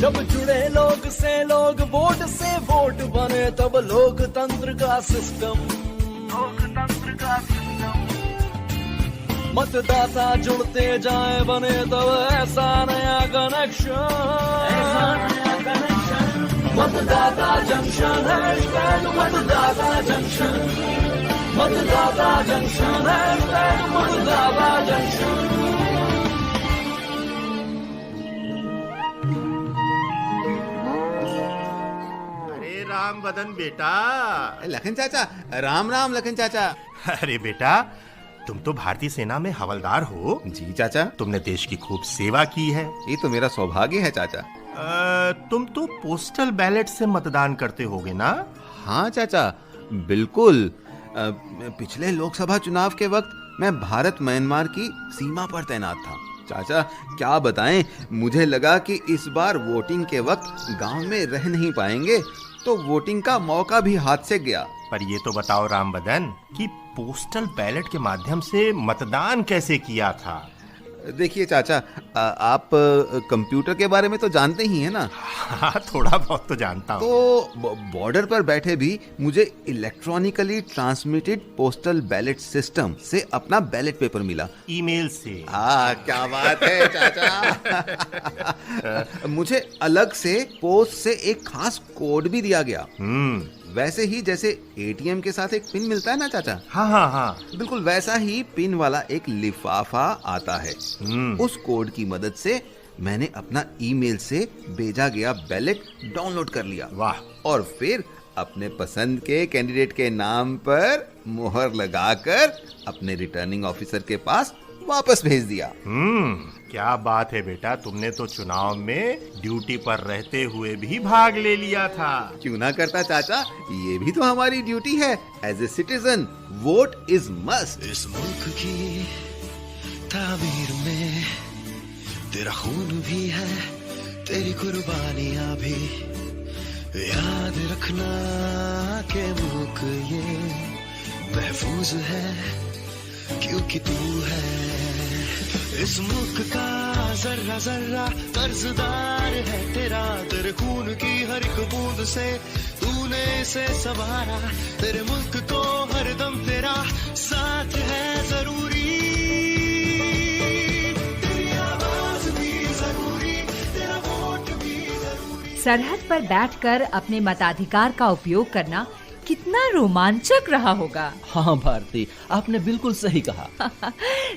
जब जुड़े लोग से लोग, वोट से वोट बने, तब लोकतंत्र का सिस्टम। मतदाता जुड़ते जाए बने तब ऐसा नया कनेक्शन। मतदाता जंक्शन, हैशटैग मतदाता जंक्शन। मतदाता जंक्शन, हैशटैग मतदाता जंक्शन। अरे राम बदन बेटा। लखन चाचा, राम राम लखन चाचा। अरे बेटा, तुम तो भारतीय सेना में हवलदार हो। जी चाचा। तुमने देश की खूब सेवा की है। ये तो मेरा सौभाग्य है चाचा। तुम तो पोस्टल बैलेट से मतदान करते होगे ना? हाँ चाचा, बिल्कुल। पिछले लोकसभा चुनाव के वक्त मैं भारत म्यांमार की सीमा पर तैनात था। चाचा क्या बताएं, मुझे लगा कि इस बार वोटिंग के वक्त गांव में रह नहीं पाएंगे, तो वोटिंग का मौका भी हाथ से गया। पर ये तो बताओ राम बदन कि पोस्टल बैलेट के माध्यम से मतदान कैसे किया था? देखिए चाचा, आप कंप्यूटर के बारे में तो जानते ही हैं ना? हाँ, थोड़ा बहुत तो जानता हूँ। तो बॉर्डर पर बैठे भी मुझे electronically transmitted postal ballot system से अपना बैलेट पेपर मिला। ईमेल से? हाँ, क्या बात है चाचा। मुझे अलग से पोस्ट से एक खास कोड भी दिया गया। वैसे ही जैसे एटीएम के साथ एक पिन मिलता है ना चाचा? हाँ हाँ हाँ, बिल्कुल वैसा ही पिन वाला एक लिफाफा आता है। उस कोड की मदद से मैंने अपना ईमेल से भेजा गया बैलेट डाउनलोड कर लिया। वाह! और फिर अपने पसंद के कैंडिडेट के नाम पर मुहर लगाकर अपने रिटर्निंग ऑफिसर के पास वापस भेज दिया। क्या बात है बेटा, तुमने तो चुनाव में ड्यूटी पर रहते हुए भी भाग ले लिया था। क्यों ना करता चाचा, ये भी तो हमारी ड्यूटी है। As a citizen, vote is must. इस मुल्क की तामीर में तेरा खून भी है, तेरी कुर्बानियां भी। याद रखना के मुल्क ये महफूज है, क्योंकि तू है इस मुल्क का जर्रा जर्रा कर्जदार है तेरा। तेरे खून की हर एक बूंद से तूने इसे संवारा। तेरे मुल्क को हरदम तेरा साथ है जरूरी। तेरी आवाज भी जरूरी, तेरा वोट भी जरूरी। सरहद पर बैठकर अपने मताधिकार का उपयोग करना कितना रोमांचक रहा होगा। हाँ भारती, आपने बिल्कुल सही कहा।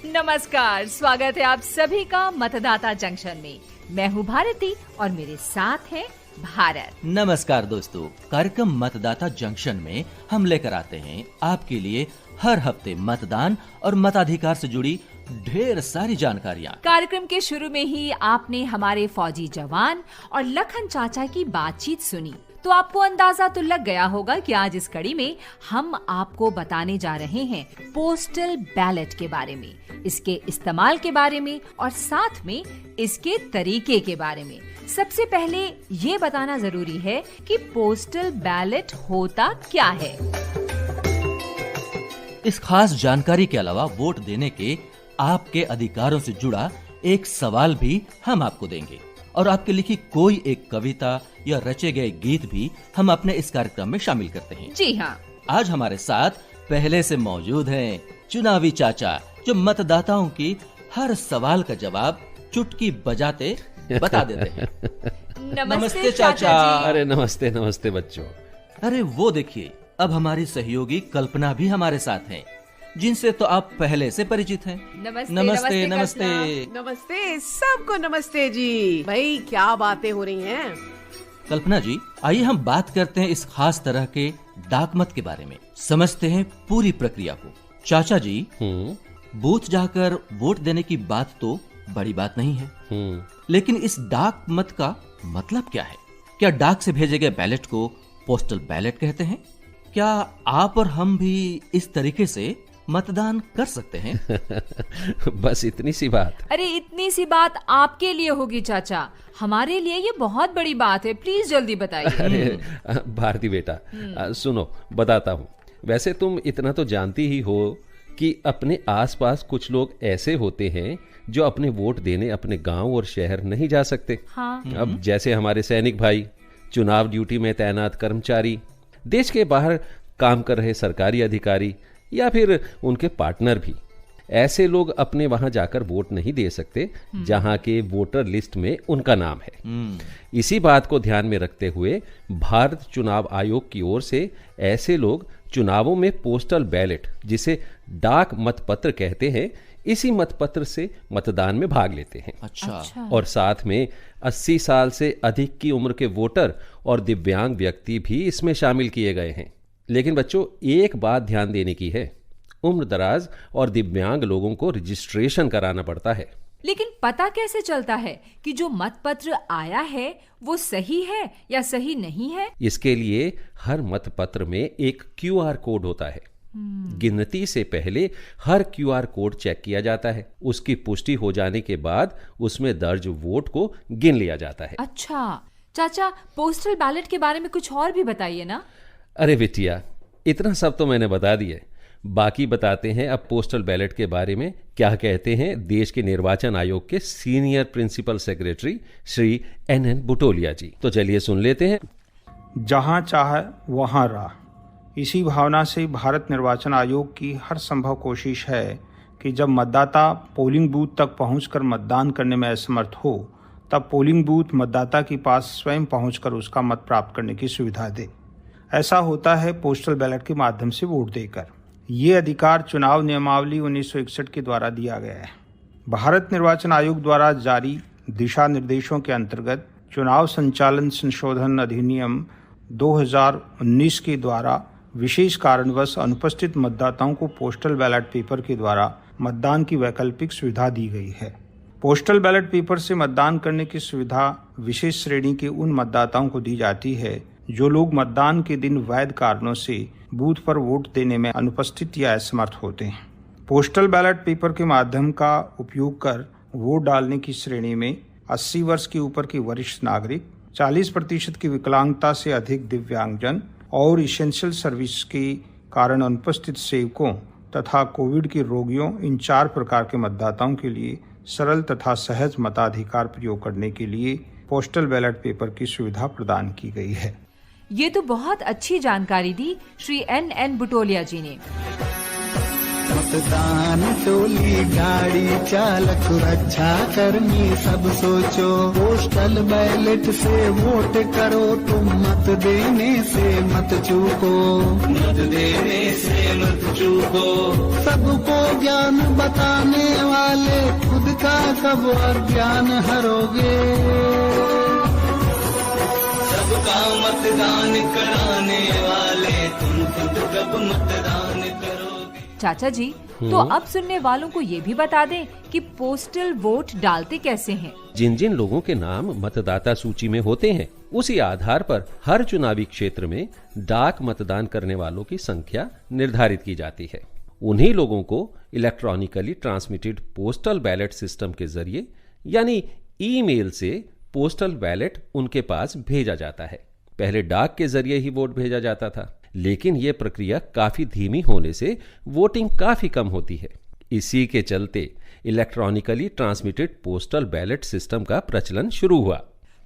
नमस्कार, स्वागत है आप सभी का मतदाता जंक्शन में। मैं हूँ भारती और मेरे साथ है भारत। नमस्कार दोस्तों, कार्यक्रम मतदाता जंक्शन में हम लेकर आते हैं आपके लिए हर हफ्ते मतदान और मताधिकार से जुड़ी ढेर सारी जानकारियाँ। कार्यक्रम के शुरू में ही आपने हमारे फौजी जवान और लखन चाचा की बातचीत सुनी, तो आपको अंदाजा तो लग गया होगा कि आज इस कड़ी में हम आपको बताने जा रहे हैं पोस्टल बैलेट के बारे में, इसके इस्तेमाल के बारे में और साथ में इसके तरीके के बारे में। सबसे पहले ये बताना जरूरी है कि पोस्टल बैलेट होता क्या है। इस खास जानकारी के अलावा वोट देने के आपके अधिकारों से जुड़ा एक सवाल भी हम आपको देंगे और आपके लिखी कोई एक कविता या रचे गए गीत भी हम अपने इस कार्यक्रम में शामिल करते हैं। जी हाँ, आज हमारे साथ पहले से मौजूद हैं चुनावी चाचा, जो मतदाताओं की हर सवाल का जवाब चुटकी बजाते बता देते हैं। नमस्ते चाचा। अरे नमस्ते नमस्ते बच्चों। अरे वो देखिए, अब हमारी सहयोगी कल्पना भी हमारे साथ हैं, जिनसे तो आप पहले से परिचित हैं। नमस्ते नमस्ते नमस्ते नमस्ते सबको नमस्ते जी। भाई क्या बातें हो रही हैं। कल्पना जी, आइए हम बात करते हैं इस खास तरह के डाक मत के बारे में, समझते हैं पूरी प्रक्रिया को। चाचा जी, बूथ जाकर वोट देने की बात तो बड़ी बात नहीं है, लेकिन इस डाक मत का मतलब क्या है? क्या डाक से भेजे गए बैलेट को पोस्टल बैलेट कहते हैं? क्या आप और हम भी इस तरीके से मतदान कर सकते हैं? बस इतनी सी बात। अरे इतनी सी बात आपके लिए होगी चाचा, हमारे लिए ये बहुत बड़ी बात है। प्लीज जल्दी बताइए। अरे भारती बेटा, सुनो बताता हूँ। वैसे तुम इतना तो जानती ही हो कि अपने आसपास कुछ लोग ऐसे होते हैं जो अपने वोट देने अपने गांव और शहर नहीं जा सकते। हाँ। अब जैसे हमारे सैनिक भाई, चुनाव ड्यूटी में तैनात कर्मचारी, देश के बाहर काम कर रहे सरकारी अधिकारी या फिर उनके पार्टनर भी, ऐसे लोग अपने वहां जाकर वोट नहीं दे सकते जहां के वोटर लिस्ट में उनका नाम है। इसी बात को ध्यान में रखते हुए भारत चुनाव आयोग की ओर से ऐसे लोग चुनावों में पोस्टल बैलेट, जिसे डाक मतपत्र कहते हैं, इसी मतपत्र से मतदान में भाग लेते हैं। अच्छा। और साथ में 80 साल से अधिक की उम्र के वोटर और दिव्यांग व्यक्ति भी इसमें शामिल किए गए हैं। लेकिन बच्चों, एक बात ध्यान देने की है, उम्र दराज और दिव्यांग लोगों को रजिस्ट्रेशन कराना पड़ता है। लेकिन पता कैसे चलता है कि जो मतपत्र आया है वो सही है या सही नहीं है? इसके लिए हर मतपत्र में एक QR कोड होता है। गिनती से पहले हर QR कोड चेक किया जाता है। उसकी पुष्टि हो जाने के बाद उसमें दर्ज वोट को गिन लिया जाता है। अच्छा चाचा, पोस्टल बैलेट के बारे में कुछ और भी बताइए ना। अरे बिटिया, इतना सब तो मैंने बता दिया, बाकी बताते हैं अब पोस्टल बैलेट के बारे में क्या कहते हैं देश के निर्वाचन आयोग के senior principal secretary Shri NN Butolia ji. तो चलिए सुन लेते हैं। जहां चाहे वहां राह, इसी भावना से भारत निर्वाचन आयोग की हर संभव कोशिश है कि जब मतदाता पोलिंग बूथ तक पहुंचकर मतदान करने में असमर्थ हो, तब पोलिंग बूथ मतदाता के पास स्वयं पहुंचकर उसका मत प्राप्त करने की सुविधा दे। ऐसा होता है पोस्टल बैलेट के माध्यम से वोट देकर। ये अधिकार चुनाव नियमावली 1961 के द्वारा दिया गया है। भारत निर्वाचन आयोग द्वारा जारी दिशा निर्देशों के अंतर्गत चुनाव संचालन संशोधन अधिनियम 2019 के द्वारा विशेष कारणवश अनुपस्थित मतदाताओं को पोस्टल बैलेट पेपर के द्वारा मतदान की वैकल्पिक सुविधा दी गई है। पोस्टल बैलेट पेपर से मतदान करने की सुविधा विशेष श्रेणी के उन मतदाताओं को दी जाती है जो लोग मतदान के दिन वैध कारणों से बूथ पर वोट देने में अनुपस्थित या असमर्थ होते हैं। पोस्टल बैलेट पेपर के माध्यम का उपयोग कर वोट डालने की श्रेणी में 80 वर्ष के ऊपर के वरिष्ठ नागरिक, 40% की विकलांगता से अधिक दिव्यांगजन और इसेंशियल सर्विस के कारण अनुपस्थित सेवकों तथा कोविड के रोगियों, इन 4 प्रकार के मतदाताओं के लिए सरल तथा सहज मताधिकार प्रयोग करने के लिए पोस्टल बैलेट पेपर की सुविधा प्रदान की गई है। ये तो बहुत अच्छी जानकारी दी श्री NN बुटोलिया जी ने। मतदान टोली गाड़ी चालक रक्षा कर्मी सब सोचो, पोस्टल बैलेट से वोट करो तुम, मत देने से मत चूको, मत देने से मत चूको। सबको ज्ञान बताने वाले खुद का कब अज्ञान हरोगे, सबका मतदान कराने वाले तुम खुद कब मतदान करोगे। चाचा जी, तो अब सुनने वालों को ये भी बता दें कि पोस्टल वोट डालते कैसे हैं। जिन जिन लोगों के नाम मतदाता सूची में होते हैं, उसी आधार पर हर चुनावी क्षेत्र में डाक मतदान करने वालों की संख्या निर्धारित की जाती है। उन्हीं लोगों को electronically transmitted postal ballot system के जरिए यानी ईमेल से पोस्टल बैलेट उनके पास भेजा जाता है। पहले डाक के जरिए ही वोट भेजा जाता था, लेकिन यह प्रक्रिया काफी धीमी होने से वोटिंग काफी कम होती है। इसी के चलते electronically transmitted postal ballot system का प्रचलन शुरू हुआ।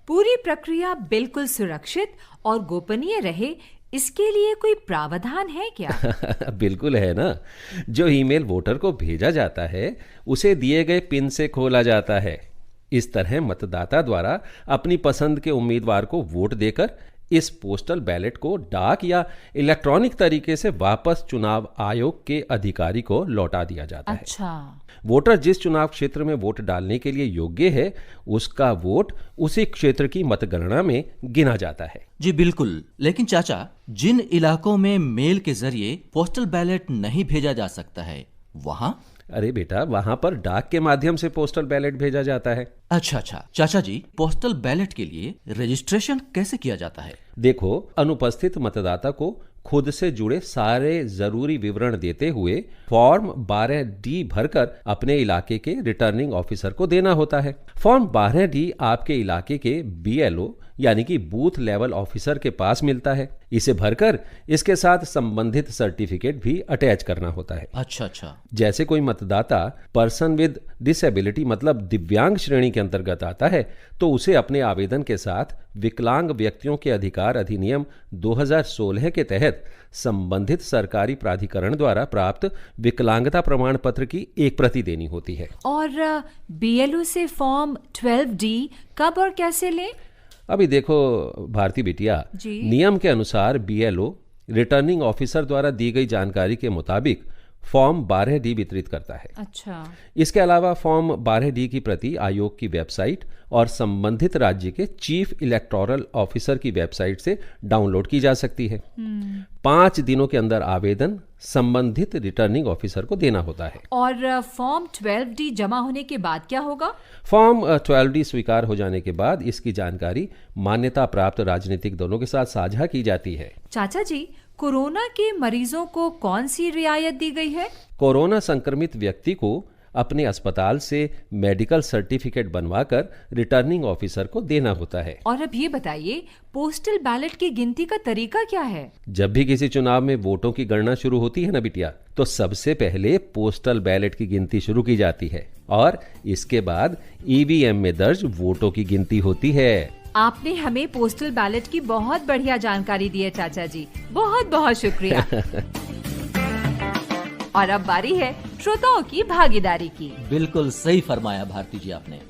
पूरी प्रक्रिया बिल्कुल सुरक्षित और गोपनीय रहे, इसके लिए कोई प्रावधान है क्या? बिल्कुल है ना। जो ईमेल वोटर को भेजा जाता है उसे दिए गए पिन से खोला जाता है। इस तरह मतदाता द्वारा अपनी पसंद के उम्मीदवार को वोट देकर इस पोस्टल बैलेट को डाक या इलेक्ट्रॉनिक तरीके से वापस चुनाव आयोग के अधिकारी को लौटा दिया जाता है। अच्छा। वोटर जिस चुनाव क्षेत्र में वोट डालने के लिए योग्य है, उसका वोट उसी क्षेत्र की मतगणना में गिना जाता है। जी बिल्कुल। लेकिन चाचा, जिन इलाकों में मेल के जरिए पोस्टल बैलेट नहीं भेजा जा सकता है, वहाँ? अरे बेटा, वहां पर डाक के माध्यम से पोस्टल बैलेट भेजा जाता है। अच्छा। चाचा जी, पोस्टल बैलेट के लिए रजिस्ट्रेशन कैसे किया जाता है? देखो, अनुपस्थित मतदाता को खुद से जुड़े सारे जरूरी विवरण देते हुए फॉर्म 12D भरकर अपने इलाके के रिटर्निंग ऑफिसर को देना होता है। फॉर्म 12D आपके इलाके के BLO यानी कि बूथ लेवल ऑफिसर के पास मिलता है। इसे भरकर इसके साथ संबंधित सर्टिफिकेट भी अटैच करना होता है। अच्छा। जैसे कोई मतदाता पर्सन विद डिसेबिलिटी मतलब दिव्यांग श्रेणी के अंतर्गत आता है तो उसे अपने आवेदन के साथ विकलांग व्यक्तियों के अधिकार अधिनियम 2016 के तहत संबंधित सरकारी प्राधिकरण द्वारा प्राप्त विकलांगता प्रमाण पत्र की एक प्रति देनी होती है। और बीएलओ से फॉर्म 12D कब और कैसे लें? अभी देखो भारती बिटिया, नियम के अनुसार बीएलओ रिटर्निंग ऑफिसर द्वारा दी गई जानकारी के मुताबिक फॉर्म 12D वितरित करता है। अच्छा। इसके अलावा फॉर्म 12D की प्रति आयोग की वेबसाइट और संबंधित राज्य के चीफ इलेक्टोरल ऑफिसर की वेबसाइट से डाउनलोड की जा सकती है। 5 दिनों के अंदर आवेदन संबंधित रिटर्निंग ऑफिसर को देना होता है। और फॉर्म 12D जमा होने के बाद क्या होगा? फॉर्म 12D स्वीकार हो जाने के बाद इसकी जानकारी मान्यता प्राप्त राजनीतिक दलों के साथ साझा की जाती है। चाचा जी, कोरोना के मरीजों को कौन सी रियायत दी गई है? कोरोना संक्रमित व्यक्ति को अपने अस्पताल से मेडिकल सर्टिफिकेट बनवाकर रिटर्निंग ऑफिसर को देना होता है। और अब ये बताइए, पोस्टल बैलेट की गिनती का तरीका क्या है? जब भी किसी चुनाव में वोटों की गणना शुरू होती है ना बिटिया, तो सबसे पहले पोस्टल बैलेट की गिनती शुरू की जाती है और इसके बाद ईवीएम में दर्ज वोटों की गिनती होती है। आपने हमें पोस्टल बैलेट की बहुत बढ़िया जानकारी दी है चाचा जी, बहुत बहुत शुक्रिया। और अब बारी है श्रोताओं की भागीदारी की। बिल्कुल सही फरमाया भारती जी आपने।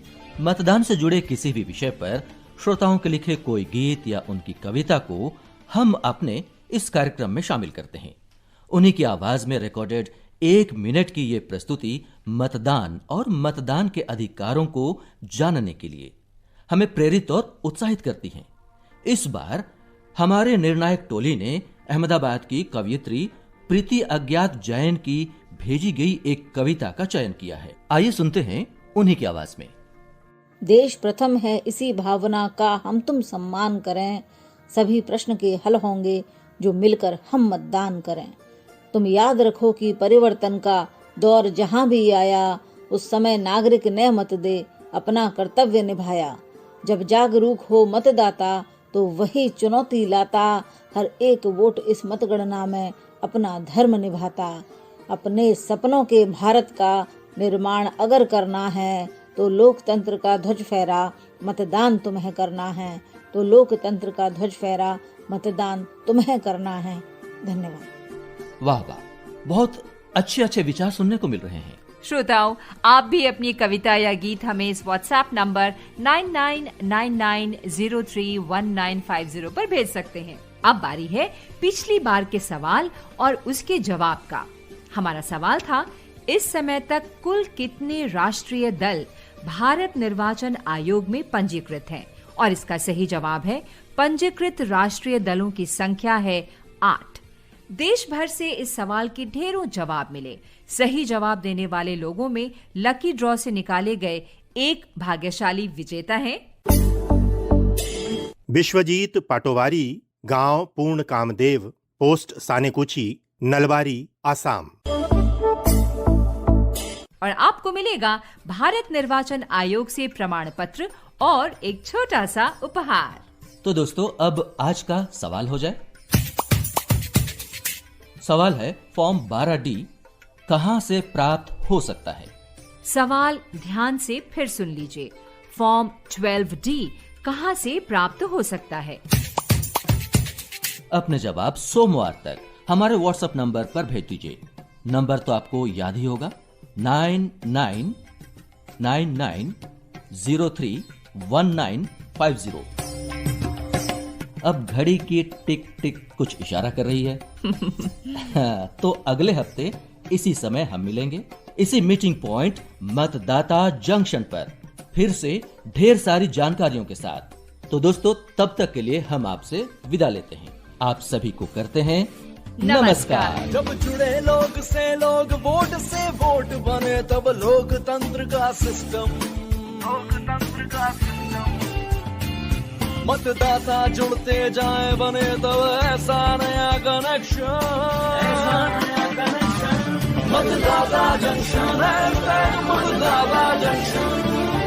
मतदान से जुड़े किसी भी विषय पर श्रोताओं के लिखे कोई गीत या उनकी कविता को हम अपने इस कार्यक्रम में शामिल करते हैं। उन्हीं की आवाज में रिकॉर्डेड 1 मिनट की ये प्रस्तुति मतदान और मतदान के अधिकारों को जानने के लिए हमें प्रेरित और उत्साहित करती हैं। इस बार हमारे निर्णायक टोली ने अहमदाबाद की कवयित्री प्रीति अज्ञात जैन की भेजी गई एक कविता का चयन किया है। आइए सुनते हैं उन्हीं की आवाज में। देश प्रथम है, इसी भावना का हम तुम सम्मान करें। सभी प्रश्न के हल होंगे जो मिलकर हम मतदान करें। तुम याद रखो कि परिवर्तन का दौर जहां भी आया, उस समय नागरिक ने मत दे अपना कर्तव्य निभाया। जब जागरूक हो मतदाता तो वही चुनौती लाता, हर एक वोट इस मतगणना में अपना धर्म निभाता। अपने सपनों के भारत का निर्माण अगर करना है तो लोकतंत्र का ध्वज फहरा मतदान तुम्हें करना है। तो लोकतंत्र का ध्वज फहरा मतदान तुम्हें करना है। धन्यवाद। वाह वाह, बहुत अच्छे विचार सुनने को मिल रहे हैं। श्रोताओं, आप भी अपनी कविता या गीत हमें इस व्हाट्सएप नंबर 9999031950 पर भेज सकते हैं। अब बारी है पिछली बार के सवाल और उसके जवाब का। हमारा सवाल था, इस समय तक कुल कितने राष्ट्रीय दल भारत निर्वाचन आयोग में पंजीकृत हैं? और इसका सही जवाब है, पंजीकृत राष्ट्रीय दलों की संख्या है 8। देश भर से इस सवाल के ढेरों जवाब मिले। सही जवाब देने वाले लोगों में लकी ड्रॉ से निकाले गए एक भाग्यशाली विजेता हैं विश्वजीत पाटोवारी, गांव पूर्ण कामदेव, पोस्ट सानेकुची, नलबारी, आसाम। और आपको मिलेगा भारत निर्वाचन आयोग से प्रमाण पत्र और एक छोटा सा उपहार। तो दोस्तों, अब आज का सवाल हो जाए। सवाल है, फॉर्म 12D कहां से प्राप्त हो सकता है? सवाल ध्यान से फिर सुन लीजिए। फॉर्म 12D कहां से प्राप्त हो सकता है? अपने जवाब सोमवार तक हमारे व्हाट्सएप नंबर पर भेज दीजिए। नंबर तो आपको याद ही होगा, 9999031950। अब घड़ी की टिक टिक कुछ इशारा कर रही है। तो अगले हफ्ते इसी समय हम मिलेंगे, इसी मीटिंग पॉइंट मतदाता जंक्शन पर, फिर से ढेर सारी जानकारियों के साथ। तो दोस्तों, तब तक के लिए हम आपसे विदा लेते हैं। आप सभी को करते हैं नमस्कार। जब जुड़े लोग से लोग, वोट से वोट बने, तब लोकतंत्र का सिस्टम मतदाता जुड़ते जाए बने, तब ऐसा नया कनेक्शन मतदाता जंक्शन है, मतदाता जंक्शन।